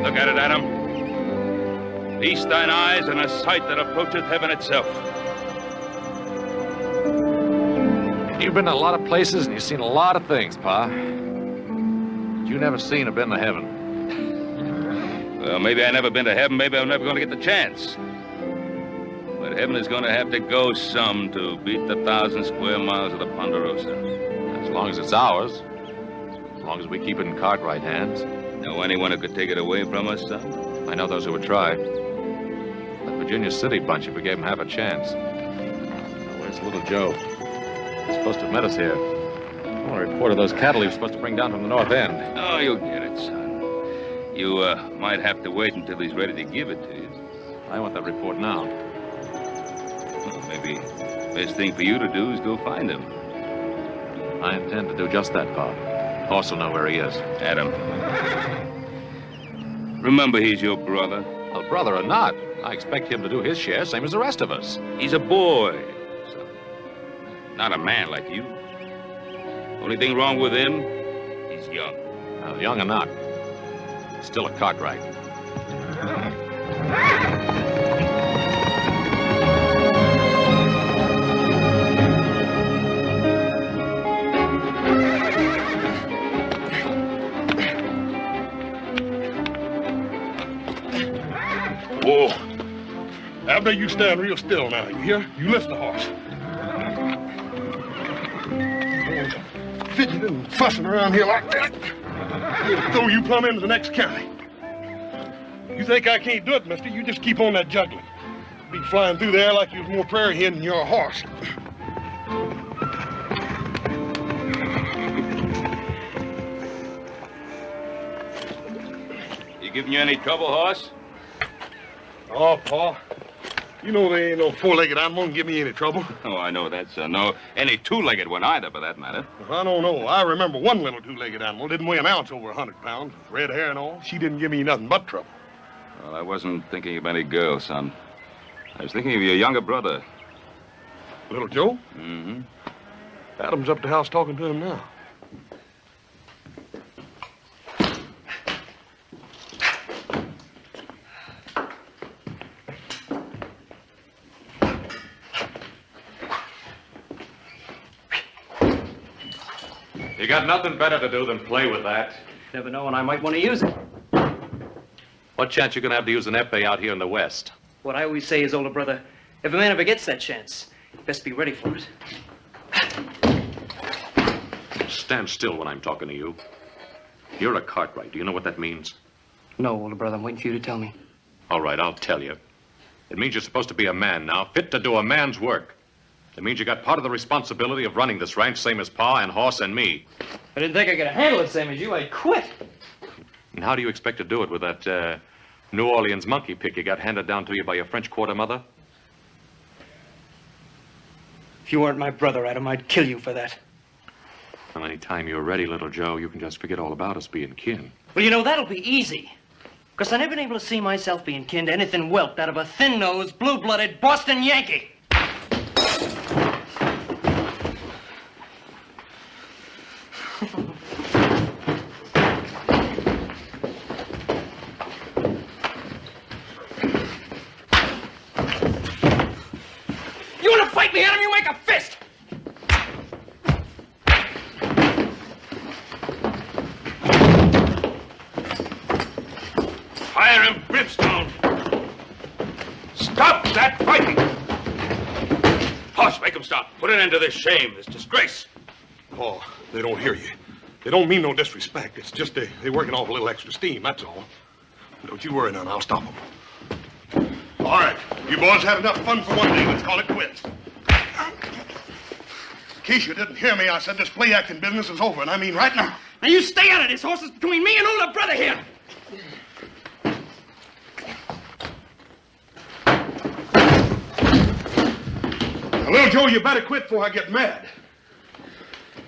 Look at it, Adam. Feast thine eyes on a sight that approacheth heaven itself. You've been to a lot of places and you've seen a lot of things, Pa. But you never seen or been to heaven. Well, maybe I've never been to heaven. Maybe I'm never going to get the chance. But heaven is going to have to go some to beat the 1,000 square miles of the Ponderosa. As long as it's ours. As long as we keep it in Cartwright hands. Know anyone who could take it away from us, son? I know those who would try. That Virginia City bunch, if we gave them half a chance. Now, where's little Joe? He's supposed to have met us here. I want a report of those cattle he was supposed to bring down from the north end. Oh, you'll get it, son. You might have to wait until he's ready to give it to you. I want that report now. Well, maybe the best thing for you to do is go find him. I intend to do just that, Pa. Horse will know where he is. Adam. Remember, he's your brother. Well, brother or not, I expect him to do his share, same as the rest of us. He's a boy, son. Not a man like you. Only thing wrong with him, he's young. Well, young or not, still a Cartwright. Whoa. Abner, you stand real still now, you hear? You lift the horse. Fidgeting and fussing around here like that. He'll throw you plumb into the next county. You think I can't do it, mister? You just keep on that juggling. Be flying through the air like you was more prairie hen than you're a horse. You giving you any trouble, horse? Oh, Pa. You know there ain't no four-legged animal can give me any trouble. Oh, I know that, son. No, any two-legged one either, for that matter. I don't know. I remember one little two-legged animal didn't weigh an ounce over 100 pounds. Red hair and all. She didn't give me nothing but trouble. Well, I wasn't thinking of any girl, son. I was thinking of your younger brother. Little Joe? Mm-hmm. Adam's up the house talking to him now. You got nothing better to do than play with that. Never know when I might want to use it. What chance you gonna have to use an epee out here in the West? What I always say is, older brother, if a man ever gets that chance, best be ready for it. Stand still when I'm talking to you. You're a Cartwright. Do you know what that means? No, older brother, I'm waiting for you to tell me. All right, I'll tell you. It means you're supposed to be a man now, fit to do a man's work. It means you got part of the responsibility of running this ranch, same as Pa and Horse and me. I didn't think I could handle it same as you. I'd quit. And how do you expect to do it with that New Orleans monkey pick you got handed down to you by your French quarter mother? If you weren't my brother, Adam, I'd kill you for that. Well, any time you're ready, little Joe, you can just forget all about us being kin. Well, you know, that'll be easy. Because I've never been able to see myself being kin to anything whelped out of a thin-nosed, blue-blooded Boston Yankee. You want to fight me, Adam? You make a fist! Fire him, brimstone! Stop that fighting! Horse, make him stop. Put an end to this shame, this disgrace. Oh, they don't hear you. They don't mean no disrespect. It's just they're working off a little extra steam, that's all. Don't you worry none. I'll stop them. All right. You boys had enough fun for one day. Let's call it quits. In case you didn't hear me, I said this play acting business is over, and I mean right now. Now you stay out of this. Horse is between me and older brother here. Now, little Joe, you better quit before I get mad.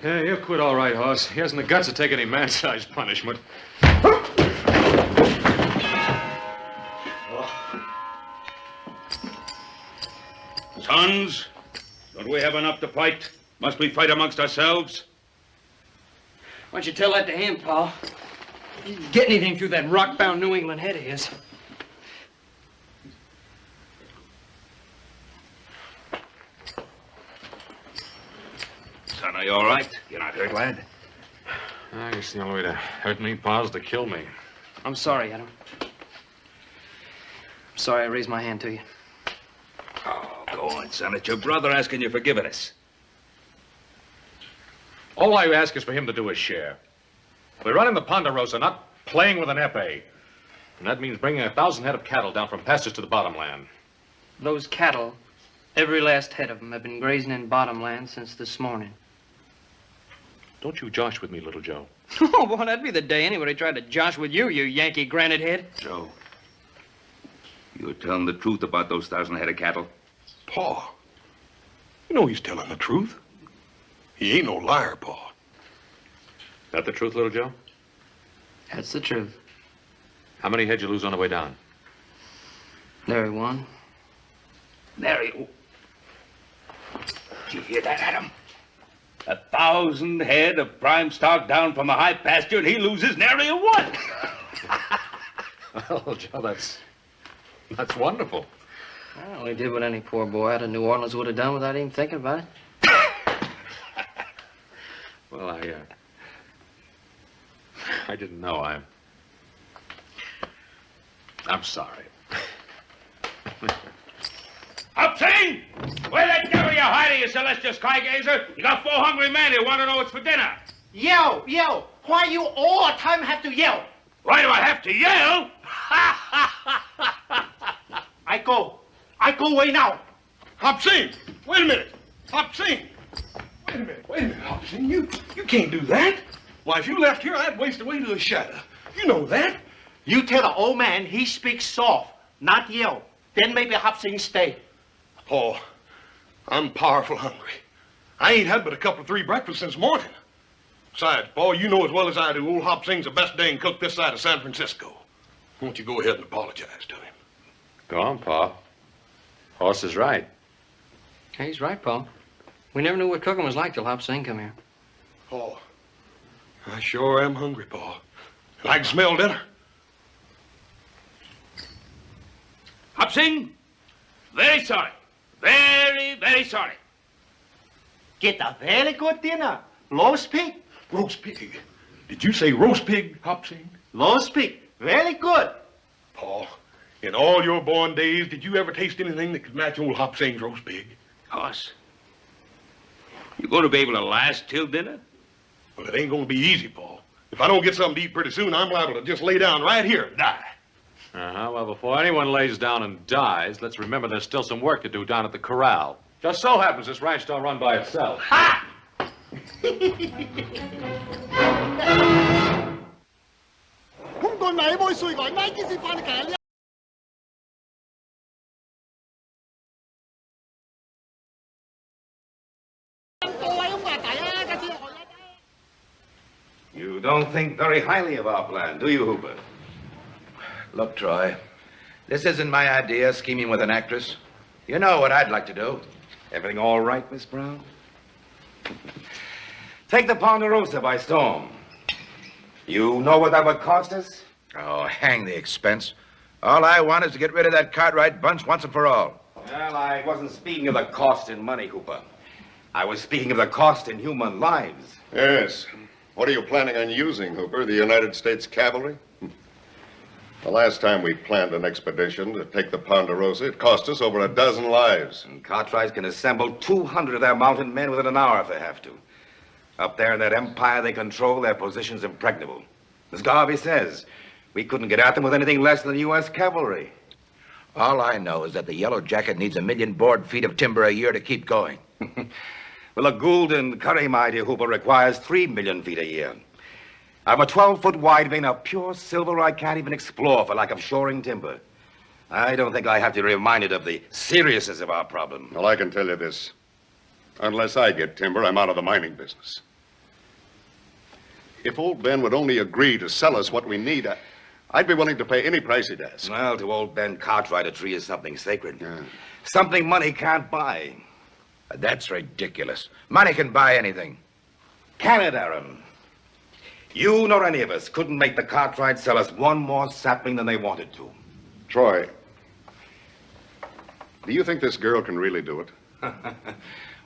Yeah, he'll quit all right, Hoss. He hasn't the guts to take any man-sized punishment. Sons, don't we have enough to fight? Must we fight amongst ourselves? Why don't you tell that to him, Paul? get anything through that rock-bound New England head of his. Son, are you all right? You're not hurt, lad? I guess the only way to hurt me, Pa, is to kill me. I'm sorry, Adam. I'm sorry I raised my hand to you. Oh, go on, son. It's your brother asking you for forgiveness. All I ask is for him to do his share. We're running the Ponderosa, not playing with an epee. And that means bringing 1,000 head of cattle down from pastures to the bottomland. Those cattle, every last head of them, have been grazing in bottomland since this morning. Don't you josh with me, little Joe. Oh, boy, that'd be the day anybody tried to josh with you, you Yankee granite head. Joe, you're telling the truth about those 1,000 head of cattle? Pa, you know he's telling the truth. He ain't no liar, Pa. That the truth, little Joe? That's the truth. How many head you lose on the way down? Nary one. Nary. Did you hear that, Adam? 1,000 head of prime stock down from the high pasture, and he loses nary a one. Well, Joe, that's wonderful. I only did what any poor boy out of New Orleans would have done without even thinking about it. Well, I didn't know. I'm sorry. Upsing! Where the devil you hiding, you celestial sky gazer? You got 4 hungry men who want to know what's for dinner. Yell, yell. Why you all the time have to yell? Why do I have to yell? I go away now. Hop Sing, wait a minute. Hop Sing. Wait a minute, Hop Sing. You can't do that. Why, if you left here, I'd waste away to the shadow. You know that. You tell the old man he speaks soft, not yell. Then maybe Hop Sing stay. Paul, I'm powerful hungry. I ain't had but a couple of 3 breakfasts since morning. Besides, Paul, you know as well as I do, old Hop Sing's the best dang cook this side of San Francisco. Won't you go ahead and apologize to him? Go on, Pa. Horse is right. Hey, he's right, Paul. We never knew what cooking was like till Hop Sing come here. Paul, I sure am hungry, Paul. And I can smell dinner. Upsing, very sorry. Very, very sorry. Get a very good dinner. Roast pig. Roast pig. Did you say roast pig, Hop Sing? Roast pig. Very good. Paul, in all your born days, did you ever taste anything that could match old Hop Sing's roast pig? Hoss, you going to be able to last till dinner? Well, it ain't going to be easy, Paul. If I don't get something to eat pretty soon, I'm liable to just lay down right here and die. Well, before anyone lays down and dies, let's remember there's still some work to do down at the corral. Just so happens this ranch don't run by itself. Ha! You don't think very highly of our plan, do you, Hooper? Look, Troy, this isn't my idea, scheming with an actress. You know what I'd like to do. Everything all right, Miss Brown? Take the Ponderosa by storm. You know what that would cost us? Oh, hang the expense. All I want is to get rid of that Cartwright bunch once and for all. Well, I wasn't speaking of the cost in money, Hooper. I was speaking of the cost in human lives. Yes. What are you planning on using, Hooper? The United States Cavalry? The last time we planned an expedition to take the Ponderosa, it cost us over 12 lives. And Cartwright can assemble 200 of their mounted men within an hour if they have to. Up there in that empire they control, their position's impregnable. As Garvey says, we couldn't get at them with anything less than the U.S. cavalry. All I know is that the Yellow Jacket needs 1 million board feet of timber a year to keep going. Well, a Gould and Curry, my dear Hooper, requires 3 million feet a year. I have a 12-foot wide vein of pure silver I can't even explore for lack of shoring timber. I don't think I have to be reminded of the seriousness of our problem. Well, I can tell you this. Unless I get timber, I'm out of the mining business. If old Ben would only agree to sell us what we need, I'd be willing to pay any price he'd ask. Well, to old Ben Cartwright, a tree is something sacred. Yeah. Something money can't buy. That's ridiculous. Money can buy anything. Can it, Aaron? You nor any of us couldn't make the Cartwright sell us one more sapling than they wanted to. Troy, do you think this girl can really do it?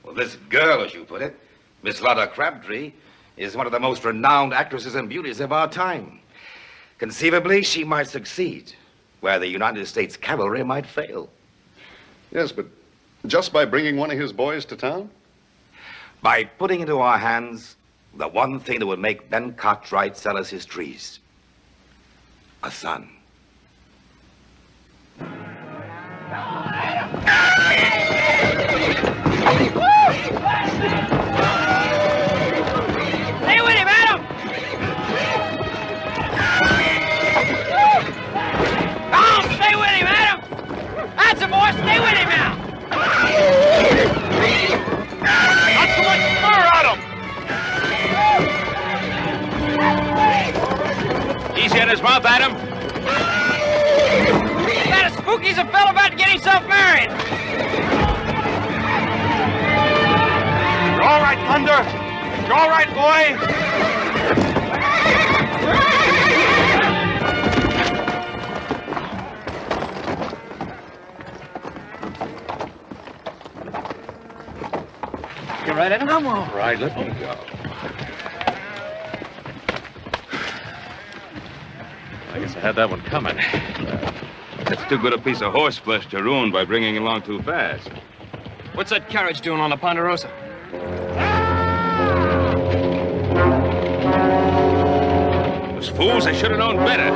Well, this girl, as you put it, Miss Lotta Crabtree, is one of the most renowned actresses and beauties of our time. Conceivably, she might succeed, where the United States cavalry might fail. Yes, but just by bringing one of his boys to town? By putting into our hands the one thing that would make Ben Cartwright sell us his trees. A son. Stay with him, Adam! Come on, stay with him, Adam! That's it, boy, stay with him now! Not so much fur, Adam! Easy on his mouth, Adam. That as spooky as a fellow about to get himself married! You're all right, Thunder. You're all right, boy. You all right, Adam? I'm all right. Let me go. I guess I had that one coming. That's too good a piece of horseflesh to ruin by bringing along too fast. What's that carriage doing on the Ponderosa? Those fools, they should have known better.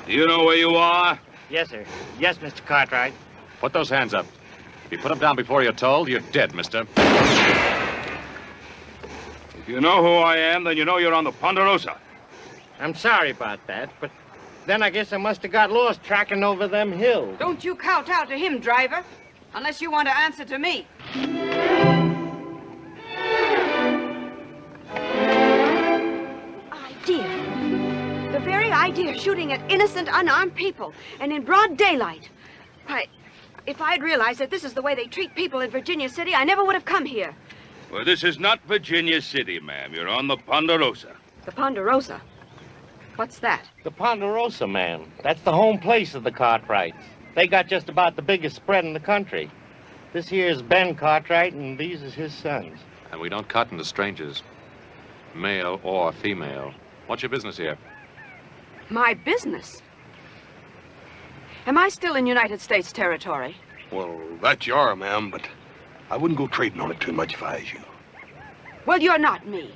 You know where you are? Yes, sir. Yes, Mr. Cartwright. Put those hands up. If you put them down before you're told, you're dead, mister. If you know who I am, then you know you're on the Ponderosa. I'm sorry about that, but then I guess I must have got lost tracking over them hills. Don't you kowtow to him, driver, unless you want to answer to me. Idea. The very idea of shooting at innocent, unarmed people, and in broad daylight. Why, if I'd realized that this is the way they treat people in Virginia City, I never would have come here. Well, this is not Virginia City, ma'am. You're on the Ponderosa. The Ponderosa? What's that? The Ponderosa, ma'am. That's the home place of the Cartwrights. They got just about the biggest spread in the country. This here's Ben Cartwright, and these is his sons. And we don't cotton to strangers, male or female. What's your business here? My business? Am I still in United States territory? Well, that you are, ma'am, but I wouldn't go trading on it too much if I was you. Well, you're not me.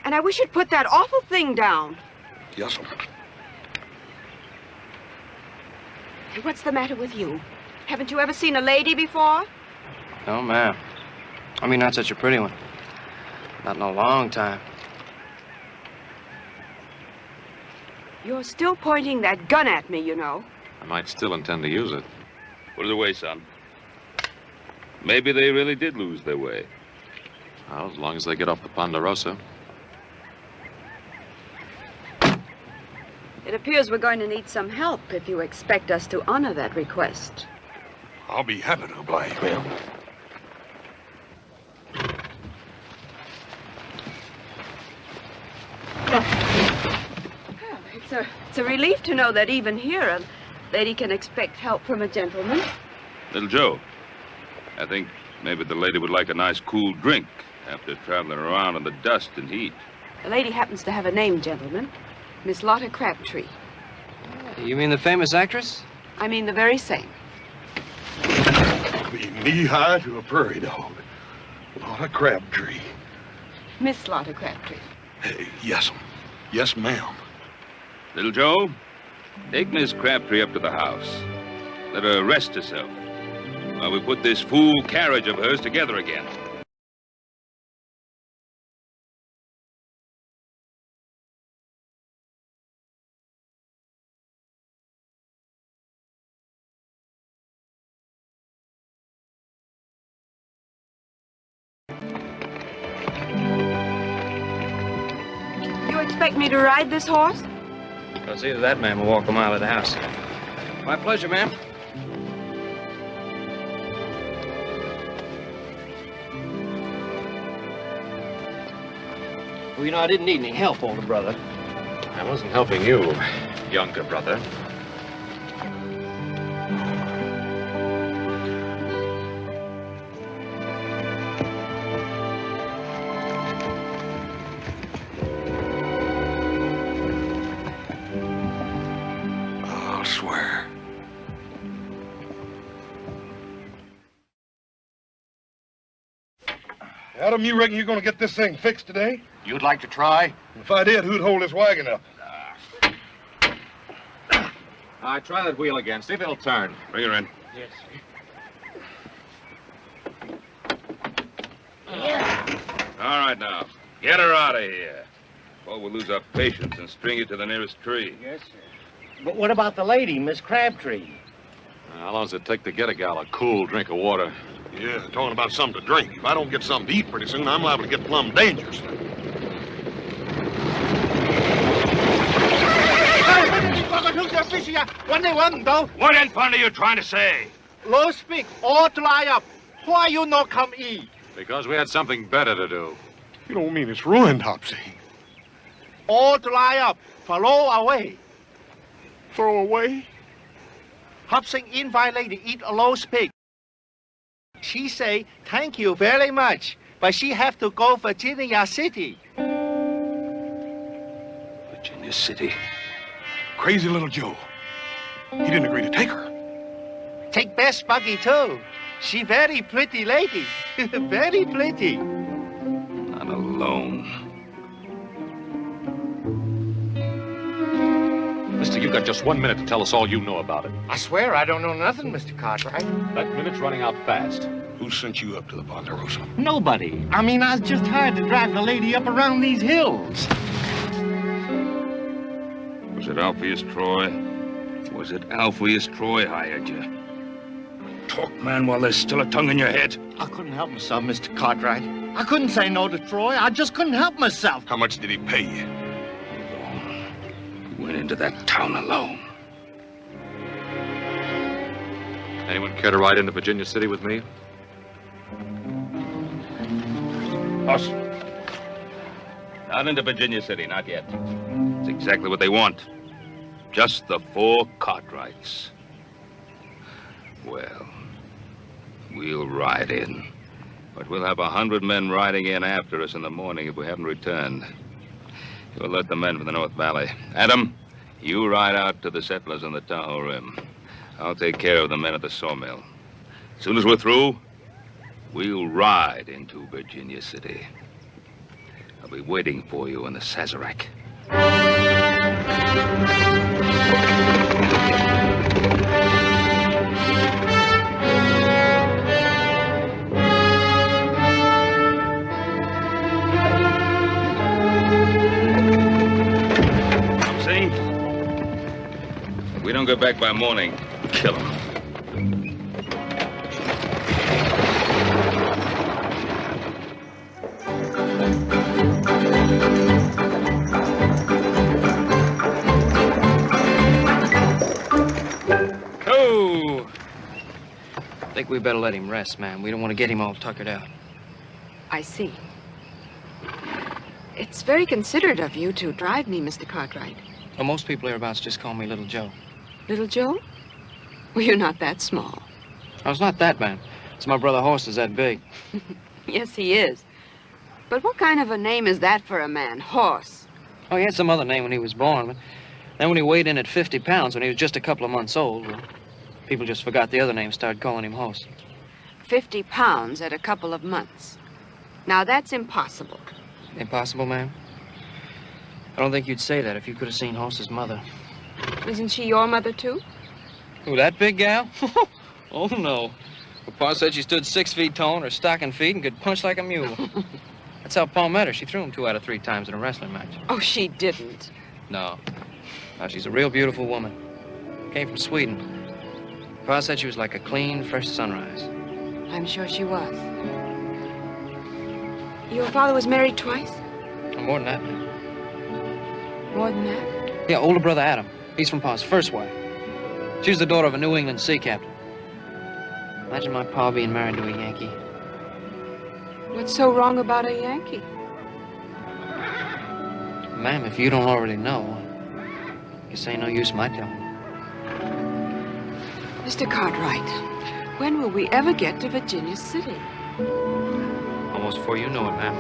And I wish you'd put that awful thing down. Yes, sir. Hey, what's the matter with you? Haven't you ever seen a lady before? No, ma'am. I mean, not such a pretty one. Not in a long time. You're still pointing that gun at me, you know. I might still intend to use it. Put it away, son. Maybe they really did lose their way. Well, as long as they get off the Ponderosa. It appears we're going to need some help if you expect us to honor that request. I'll be happy to oblige, ma'am. It's a relief to know that even here a lady can expect help from a gentleman. Little Joe, I think maybe the lady would like a nice cool drink after traveling around in the dust and heat. The lady happens to have a name, gentlemen. Miss Lotta Crabtree. You mean the famous actress? I mean the very same. Be knee-high to a prairie dog. Lotta Crabtree. Miss Lotta Crabtree. Hey, yes, yes, ma'am. Little Joe, take Miss Crabtree up to the house. Let her rest herself while we put this fool carriage of hers together again. You expect me to ride this horse? Well, it's either that, ma'am, or walk a mile of the house. My pleasure, ma'am. Well, you know, I didn't need any help, older brother. I wasn't helping you, younger brother. I'll swear. Adam, you reckon you're going to get this thing fixed today? You'd like to try? If I did, who'd hold this wagon up? Try that wheel again. See if it'll turn. Bring her in. Yes. All right, now. Get her out of here. Or we'll lose our patience and string you to the nearest tree. Yes, sir. But what about the lady, Miss Crabtree? How long does it take to get a gal a cool drink of water? Yeah, talking about something to drink. If I don't get something to eat pretty soon, I'm liable to get plumb dangerous. What in fun are you trying to say? Low speak, all dry up. Why you not come eat? Because we had something better to do. You don't mean it's ruined, Hopsy. All dry up. Follow away. Throw away? Hopsing invite lady eat a low speak. She say thank you very much, but she have to go Virginia City. Virginia City. Crazy little Joe. He didn't agree to take her. Take best buggy too. She very pretty lady. Very pretty. Not alone. Mister, you've got just 1 minute to tell us all you know about it. I swear I don't know nothing, Mr. Cartwright. That minute's running out fast. Who sent you up to the Ponderosa? Nobody. I mean, I was just hired to drive the lady up around these hills. Was it Alpheus Troy? Was it Alpheus Troy hired you? Talk, man, while there's still a tongue in your head. I couldn't help myself, Mr. Cartwright. I couldn't say no to Troy. I just couldn't help myself. How much did he pay you? You went into that town alone. Anyone care to ride into Virginia City with me? Us. Not into Virginia City, not yet. It's exactly what they want. Just the 4 Cartwrights. Well, we'll ride in. But we'll have 100 men riding in after us in the morning if we haven't returned. You alert the men from the North Valley. Adam, you ride out to the settlers on the Tahoe Rim. I'll take care of the men at the sawmill. As soon as we're through, we'll ride into Virginia City. I'll be waiting for you in the Sazerac. See? If we don't get back by morning, kill him. I think we better let him rest, ma'am. We don't want to get him all tuckered out. I see. It's very considerate of you to drive me, Mr. Cartwright. Well, most people hereabouts just call me Little Joe. Little Joe? Well, you're not that small. I was not that, man. It's my brother Horse is that big. Yes, he is. But what kind of a name is that for a man? Horse. Oh, he had some other name when he was born, but then when he weighed in at 50 pounds, when he was just a couple of months old, well, people just forgot the other name and started calling him Horse. 50 pounds at a couple of months. Now, that's impossible. Impossible, ma'am? I don't think you'd say that if you could have seen Horse's mother. Isn't she your mother, too? Who, that big gal? Oh, no. Well, Pa said she stood 6 feet tall on her stocking feet and could punch like a mule. That's how Pa met her. She threw him 2 out of 3 times in a wrestling match. Oh, she didn't. No. No, she's a real beautiful woman. Came from Sweden. Pa said she was like a clean, fresh sunrise. I'm sure she was. Your father was married twice? Oh, more than that, ma'am. More than that? Yeah, older brother Adam. He's from Pa's first wife. She was the daughter of a New England sea captain. Imagine my pa being married to a Yankee. What's so wrong about a Yankee? Ma'am, if you don't already know, guess ain't no use my telling you. Mr. Cartwright, when will we ever get to Virginia City? Almost before you know it, ma'am.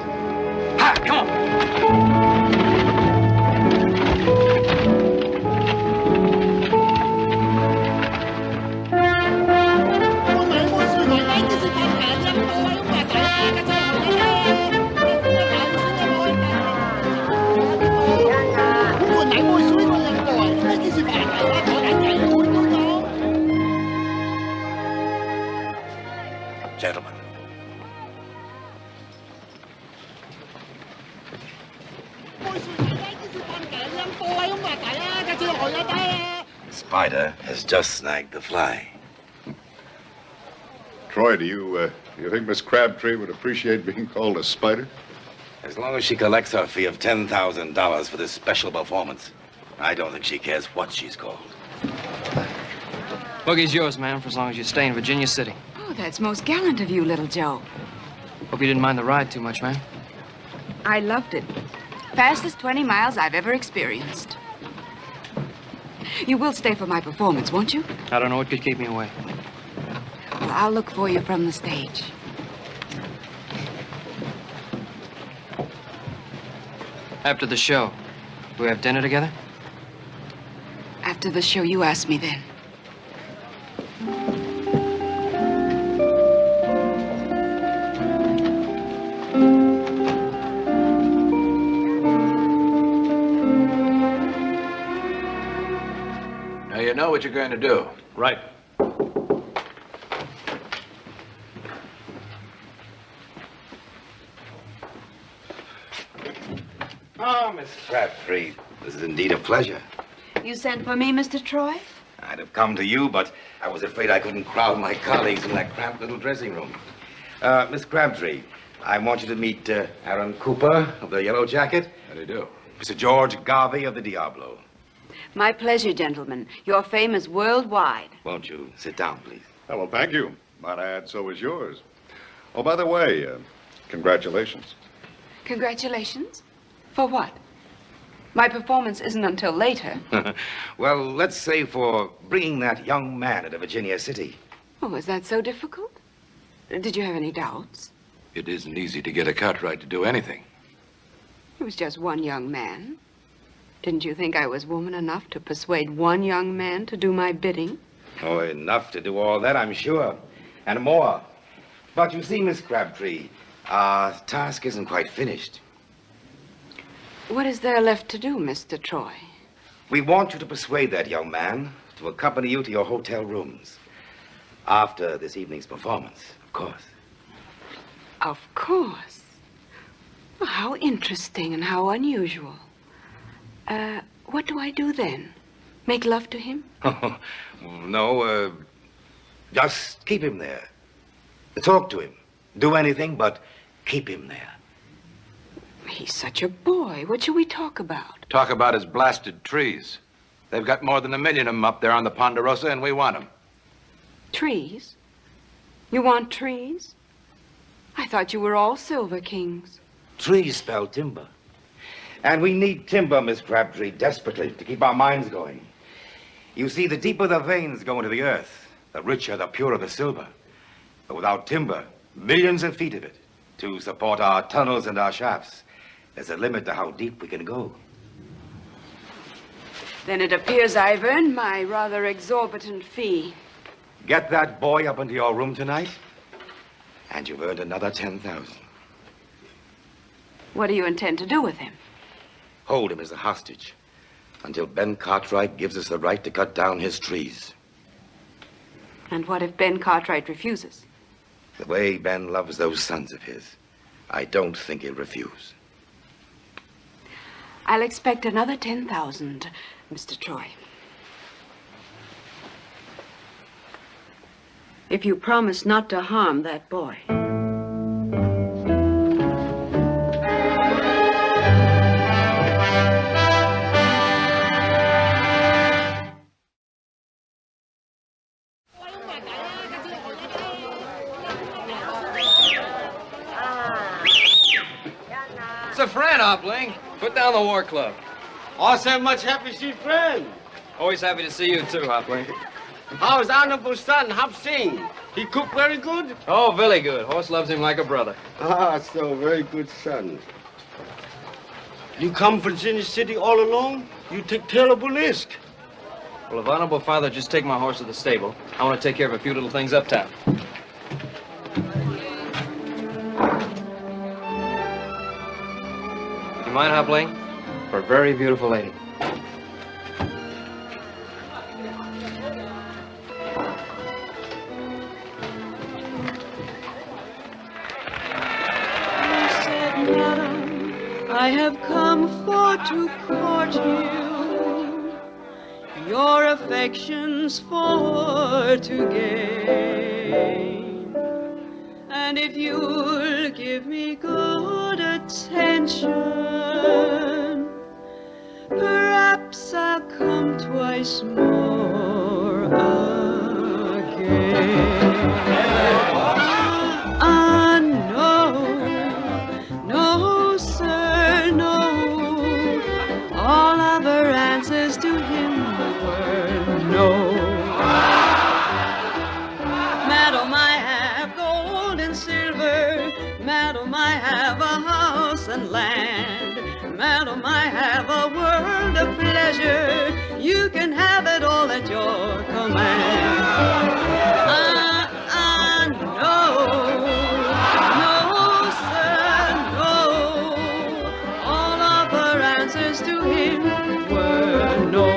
Ha! Come Gentlemen. Spider has just snagged the fly. Troy, do you think Miss Crabtree would appreciate being called a spider? As long as she collects her fee of $10,000 for this special performance, I don't think she cares what she's called. Boogie's yours, ma'am, for as long as you stay in Virginia City. Oh, that's most gallant of you, little Joe. Hope you didn't mind the ride too much, ma'am. I loved it. Fastest 20 miles I've ever experienced. You will stay for my performance, won't you? I don't know what could keep me away. Well, I'll look for you from the stage. After the show, do we have dinner together? After the show, you ask me then. Now you know what you're going to do. Right. Oh, Miss Crabtree, this is indeed a pleasure. You sent for me, Mr. Troy? I'd have come to you, but I was afraid I couldn't crowd my colleagues in that cramped little dressing room. Miss Crabtree, I want you to meet Aaron Cooper of the Yellow Jacket. How do you do? Mr. George Garvey of the Diablo. My pleasure, gentlemen. Your fame is worldwide. Won't you sit down, please? Oh, well, thank you. Might I add, so is yours. Oh, by the way, congratulations. Congratulations? For what? My performance isn't until later. Well, let's say for bringing that young man into Virginia City. Oh, is that so difficult? Did you have any doubts? It isn't easy to get a Cartwright to do anything. It was just one young man. Didn't you think I was woman enough to persuade one young man to do my bidding? Oh, enough to do all that, I'm sure. And more. But you see, Miss Crabtree, our task isn't quite finished. What is there left to do, Mr. Troy? We want you to persuade that young man to accompany you to your hotel rooms. After this evening's performance, of course. Of course. Well, how interesting and how unusual. What do I do then? Make love to him? No, just keep him there. Talk to him. Do anything but keep him there. He's such a boy. What should we talk about? Talk about his blasted trees. They've got more than 1 million of them up there on the Ponderosa, and we want them. Trees? You want trees? I thought you were all Silver Kings. Trees spell timber. And we need timber, Miss Crabtree, desperately, to keep our minds going. You see, the deeper the veins go into the earth, the richer, the purer the silver. But without timber, millions of feet of it, to support our tunnels and our shafts, there's a limit to how deep we can go. Then it appears I've earned my rather exorbitant fee. Get that boy up into your room tonight, and you've earned another 10,000. What do you intend to do with him? Hold him as a hostage until Ben Cartwright gives us the right to cut down his trees. And what if Ben Cartwright refuses? The way Ben loves those sons of his, I don't think he'll refuse. I'll expect another 10,000, Mr. Troy. If you promise not to harm that boy. It's a friend, Hopling. Put down the war club. Also much happy to see friend. Always happy to see you too, Hopling. How's honorable son, Hop Sing? He cook very good? Oh, very good. Horse loves him like a brother. Ah, so very good son. You come from Virginia City all alone? You take terrible risk. Well, if honorable father just take my horse to the stable, I want to take care of a few little things uptown. You mind, Hopling? For a very beautiful lady. I have come for to court you, your affections for to gain. And if you'll give me good attention, perhaps I'll come twice more again. No, sir, no. All other answers to him were no. Madam, I have gold and silver. Madam, I have a house and land. Madam, I have a world of pleasure. You can have it all at your command. No, sir, no. All of her answers to him were no.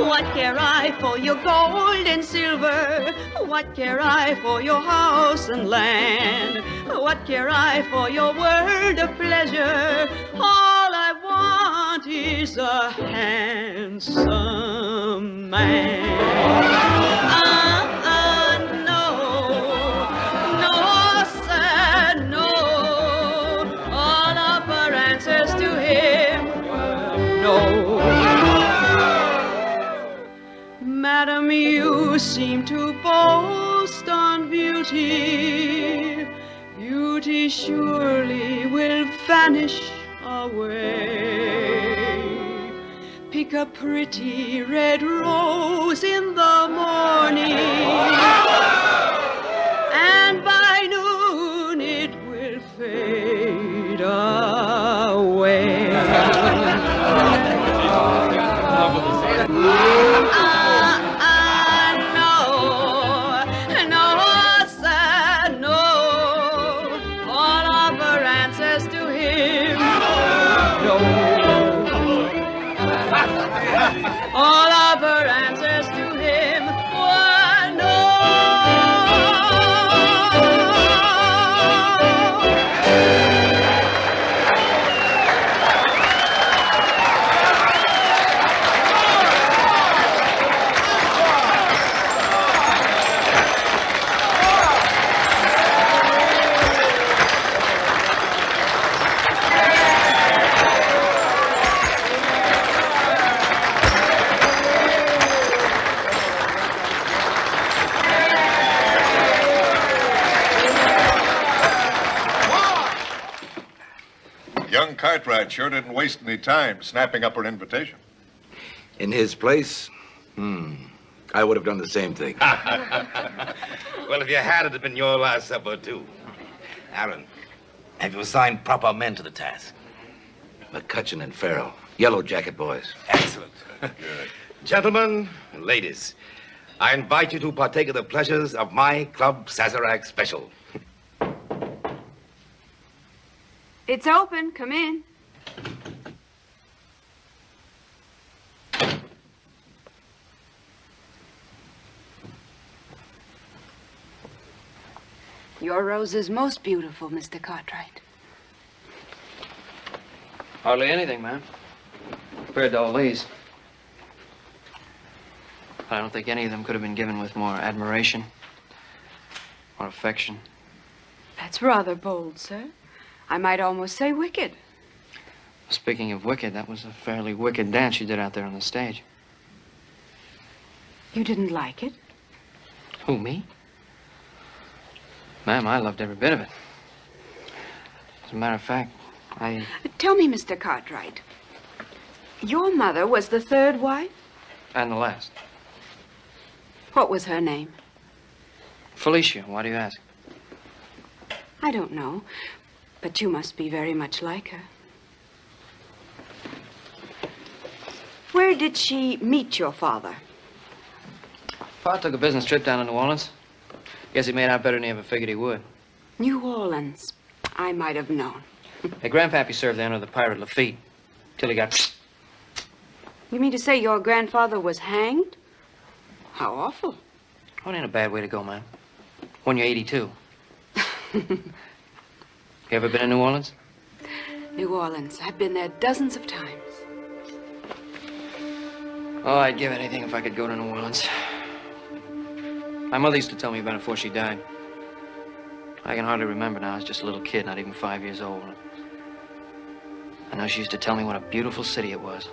What care I for your gold and silver? What care I for your house and land? What care I for your world of pleasure? All I want is a handsome man. No, sir, no. All of her answers to him were no. Madam, you seem to boast on beauty. Beauty surely will vanish away. Pick a pretty red rose in the morning, and by noon it will fade away. All of her answers to him were no. Cartwright sure didn't waste any time snapping up her invitation. In his place, I would have done the same thing. Well, if you had, it'd have been your last supper, too. Aaron, have you assigned proper men to the task? McCutcheon and Farrell, Yellow Jacket boys. Excellent. Good. Gentlemen and ladies, I invite you to partake of the pleasures of my Club Sazerac special. It's open. Come in. Your rose is most beautiful, Mr. Cartwright. Hardly anything, ma'am. Compared to all these. I don't think any of them could have been given with more admiration or affection. That's rather bold, sir. I might almost say wicked. Speaking of wicked, that was a fairly wicked dance you did out there on the stage. You didn't like it? Who, me? Ma'am, I loved every bit of it. As a matter of fact, Tell me, Mr. Cartwright, your mother was the third wife? And the last. What was her name? Felicia, why do you ask? I don't know, but you must be very much like her. Where did she meet your father? Pa took a business trip down to New Orleans. Guess he made out better than he ever figured he would. New Orleans. I might have known. Hey, Grandpappy served there under the pirate Lafitte, till he got... You mean to say your grandfather was hanged? How awful. Oh, it ain't a bad way to go, man. When you're 82. You ever been in New Orleans? New Orleans. I've been there dozens of times. Oh, I'd give anything if I could go to New Orleans. My mother used to tell me about it before she died. I can hardly remember now. I was just a little kid, not even 5 years old. I know she used to tell me what a beautiful city it was.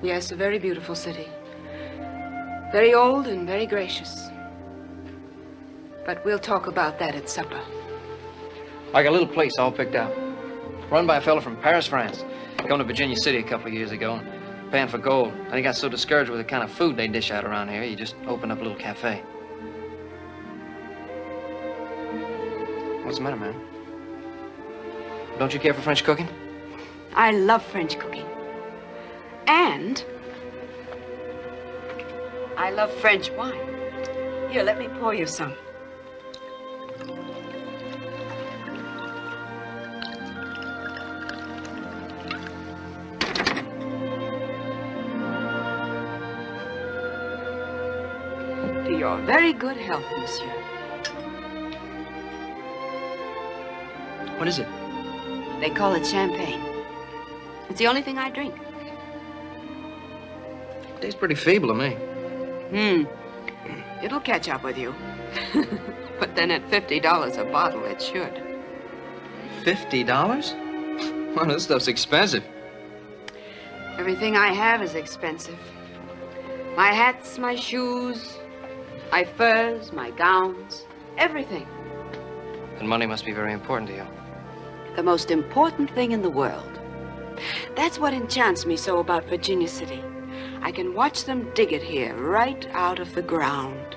Yes, a very beautiful city. Very old and very gracious. But we'll talk about that at supper. I got a little place all picked out. Run by a fellow from Paris, France. Come to Virginia City a couple of years ago and paying for gold. And he got so discouraged with the kind of food they dish out around here, he just opened up a little cafe. What's the matter, man? Don't you care for French cooking? I love French cooking. And I love French wine. Here, let me pour you some. To your very good health, monsieur. What is it? They call it champagne. It's the only thing I drink. Tastes pretty feeble to me. It'll catch up with you. But then at $50 a bottle, it should. $50? Well, this stuff's expensive. Everything I have is expensive. My hats, my shoes, my furs, my gowns, everything. And money must be very important to you. The most important thing in the world. That's what enchants me so about Virginia City. I can watch them dig it here, right out of the ground.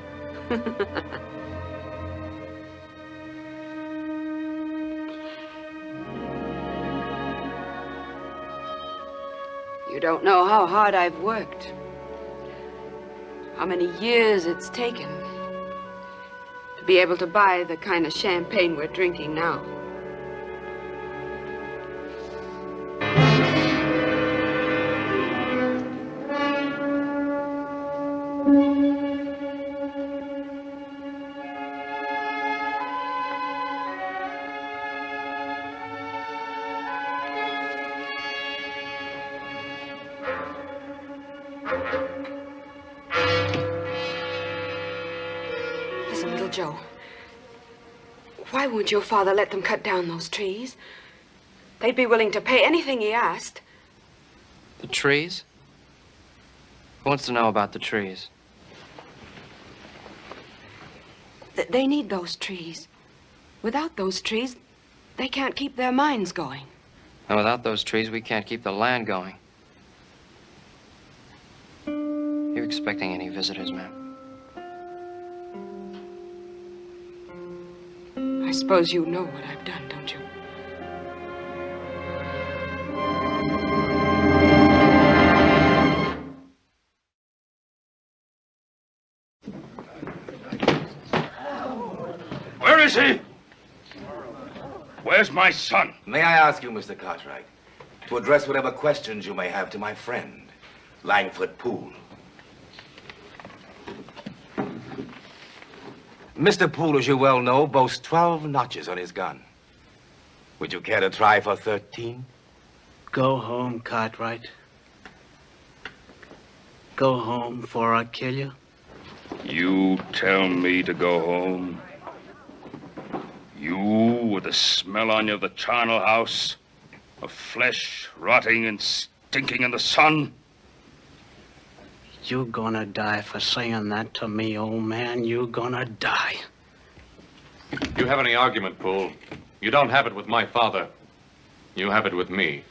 You don't know how hard I've worked. How many years it's taken to be able to buy the kind of champagne we're drinking now. Listen, little Joe. Why won't your father let them cut down those trees? They'd be willing to pay anything he asked. The trees? Who wants to know about the trees? They need those trees. Without those trees, they can't keep their mines going. And without those trees, we can't keep the land going. You expecting any visitors, ma'am? I suppose you know what I've done, don't you? Where is he? Where's my son? May I ask you, Mr. Cartwright, to address whatever questions you may have to my friend, Langford Poole. Mr. Poole, as you well know, boasts 12 notches on his gun. Would you care to try for 13? Go home, Cartwright. Go home before I kill you. You tell me to go home? You, with the smell on you of the charnel house, of flesh rotting and stinking in the sun? You gonna die for saying that to me, old man. You gonna die. You have any argument, Poole? You don't have it with my father. You have it with me.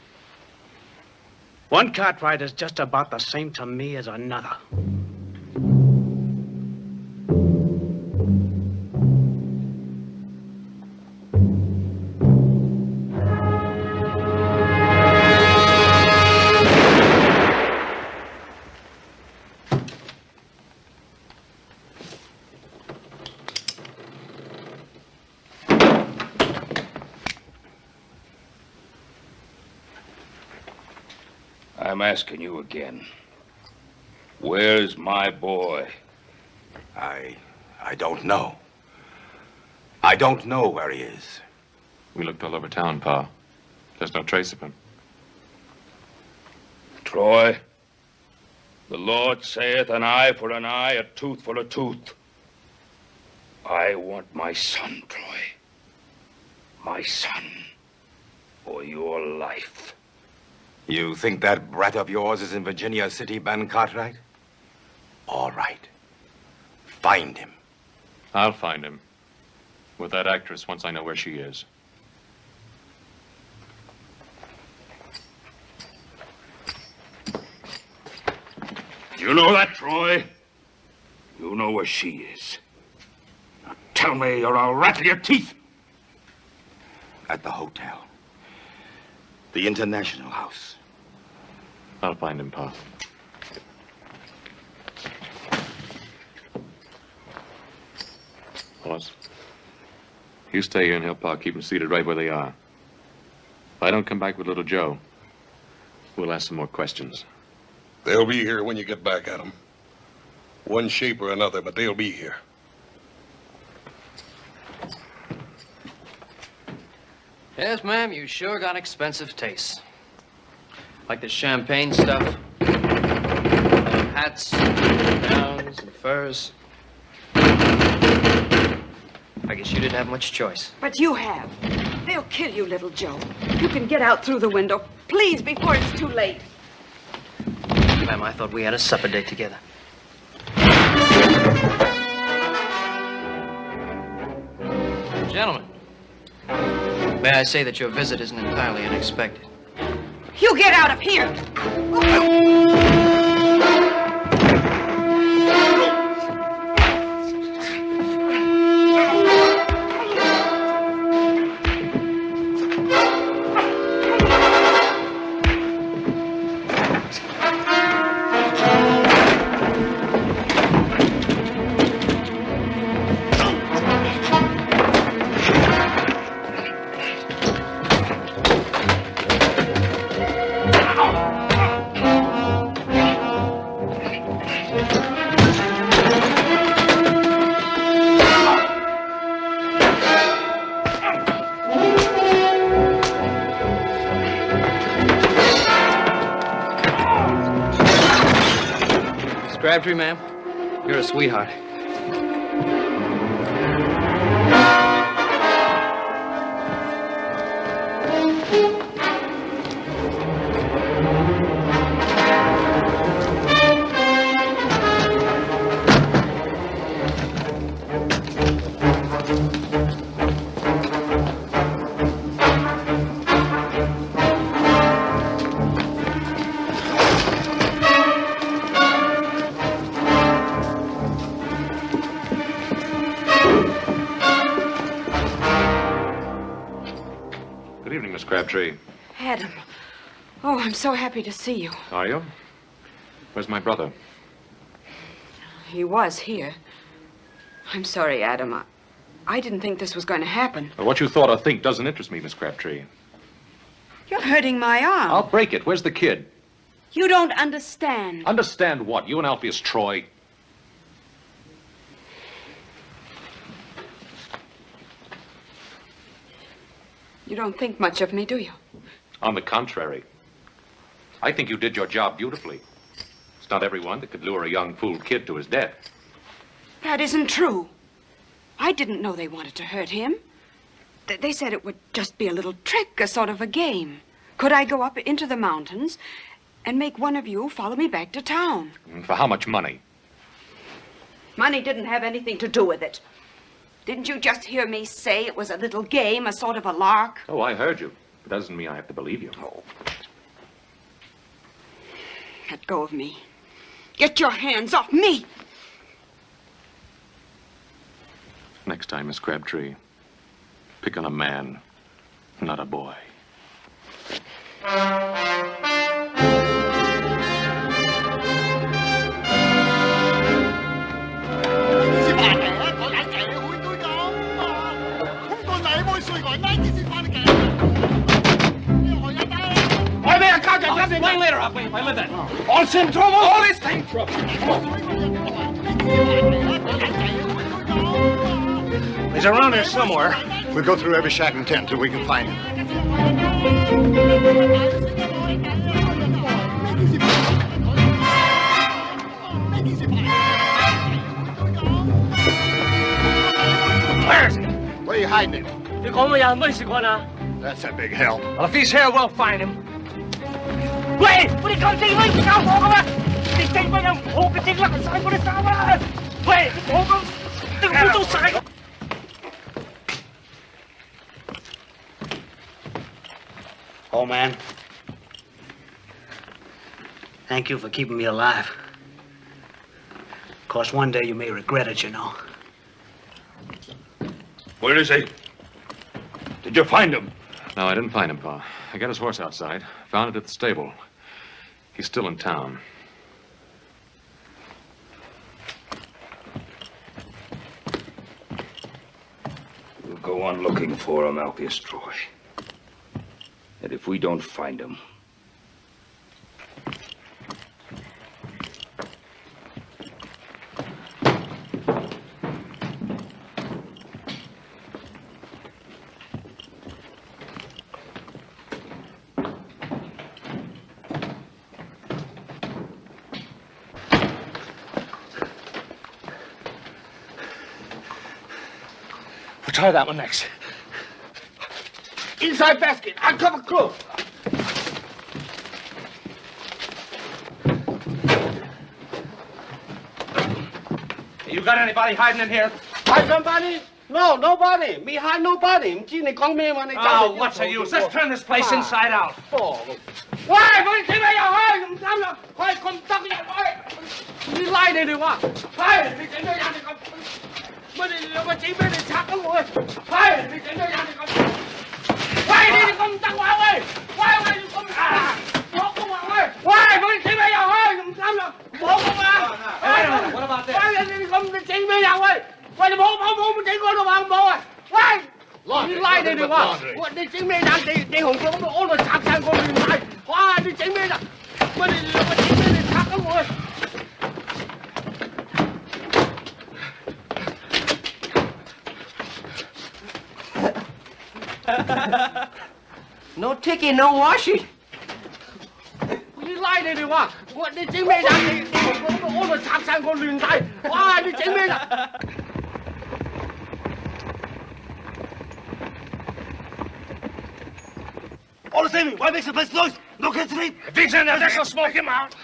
One Cartwright is just about the same to me as another. I'm asking you again. Where's my boy? I don't know. I don't know where he is. We looked all over town, Pa. There's no trace of him. Troy, the Lord saith an eye for an eye, a tooth for a tooth. I want my son, Troy. My son, or your life. You think that brat of yours is in Virginia City, Ben Cartwright? All right. Find him. I'll find him. With that actress once I know where she is. You know that, Troy? You know where she is. Now tell me or I'll rattle your teeth. At the hotel. The International House. I'll find him, Pa. Hollis, you stay here and help Pa keep them seated right where they are. If I don't come back with little Joe, we'll ask some more questions. They'll be here when you get back at them. One shape or another, but they'll be here. Yes, ma'am, you sure got expensive tastes. Like the champagne stuff, hats, gowns, and furs. I guess you didn't have much choice. But you have. They'll kill you, little Joe. You can get out through the window, please, before it's too late. Ma'am, I thought we had a supper date together. Gentlemen, may I say that your visit isn't entirely unexpected? You get out of here! Crabtree, ma'am, you're a sweetheart. Crabtree. Adam. Oh, I'm so happy to see you. Are you? Where's my brother? He was here. I'm sorry, Adam. I didn't think this was going to happen. Well, what you thought or think doesn't interest me, Miss Crabtree. You're hurting my arm. I'll break it. Where's the kid? You don't understand. Understand what? You and Alpheus Troy? You don't think much of me, do you? On the contrary. I think you did your job beautifully. It's not everyone that could lure a young fool kid to his death. That isn't true. I didn't know they wanted to hurt him. They said it would just be a little trick, a sort of a game. Could I go up into the mountains and make one of you follow me back to town? For how much money? Money didn't have anything to do with it. Didn't you just hear me say it was a little game, a sort of a lark? Oh, I heard you. But that doesn't mean I have to believe you. Oh. Let go of me. Get your hands off me! Next time, Miss Crabtree, pick on a man, not a boy. Wait later, I'll wait with that. All in trouble? All is in trouble. He's around here somewhere. We'll go through every shack and tent till we can find him. Where is he? Where are you hiding him? That's a big help. Well, if he's here, we'll find him. 喂，我哋咁死可以搞我噶咩？你死乜又唔好嘅整甩晒我啲衫啊！喂，你我咁定污糟晒。Old man, thank you for keeping me alive. Of course, one day you may regret it, you know. Where is he? Did you find him? No, I didn't find him, Pa. I got his horse outside. Found it at the stable. He's still in town. We'll go on looking for him, Alpheus Troy. And if we don't find him... We'll try that one next. Inside basket. Uncover close. You got anybody hiding in here? Hide somebody? No, nobody. Me hide nobody. Oh, what's the use? Let's turn this place inside out. Why? What is Why come down here? You lie to what? Why? What is you got me to attack them? Why? Why did you come down my way? Why you come down? Why? What is what about this? Why did you come to take me away? Why the move take on the wrong boy? Why? You lie to what? What did you mean that they hold all the attack and go inside? Why did you mean that? What did you got me to attack them? No ticky, no washi. You lie to what? What did you mean that they hold all the attack and go inside? Why did you mean that? All the same, why makes the place noise? No kids sleep. If he's in there, let's go smoke him out.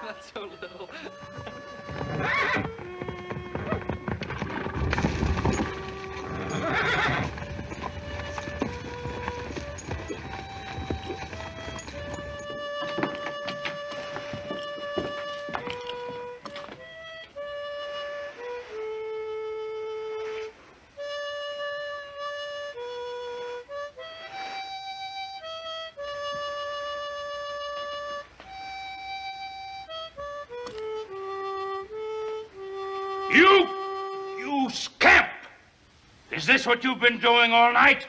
Not so little. You scamp! Is this what you've been doing all night?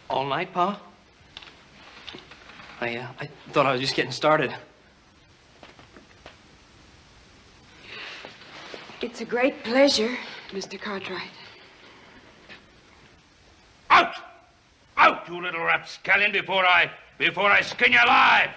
All night, Pa? I thought I was just getting started. It's a great pleasure, Mr. Cartwright. Out! Out, you little rapscallion, before I skin you alive!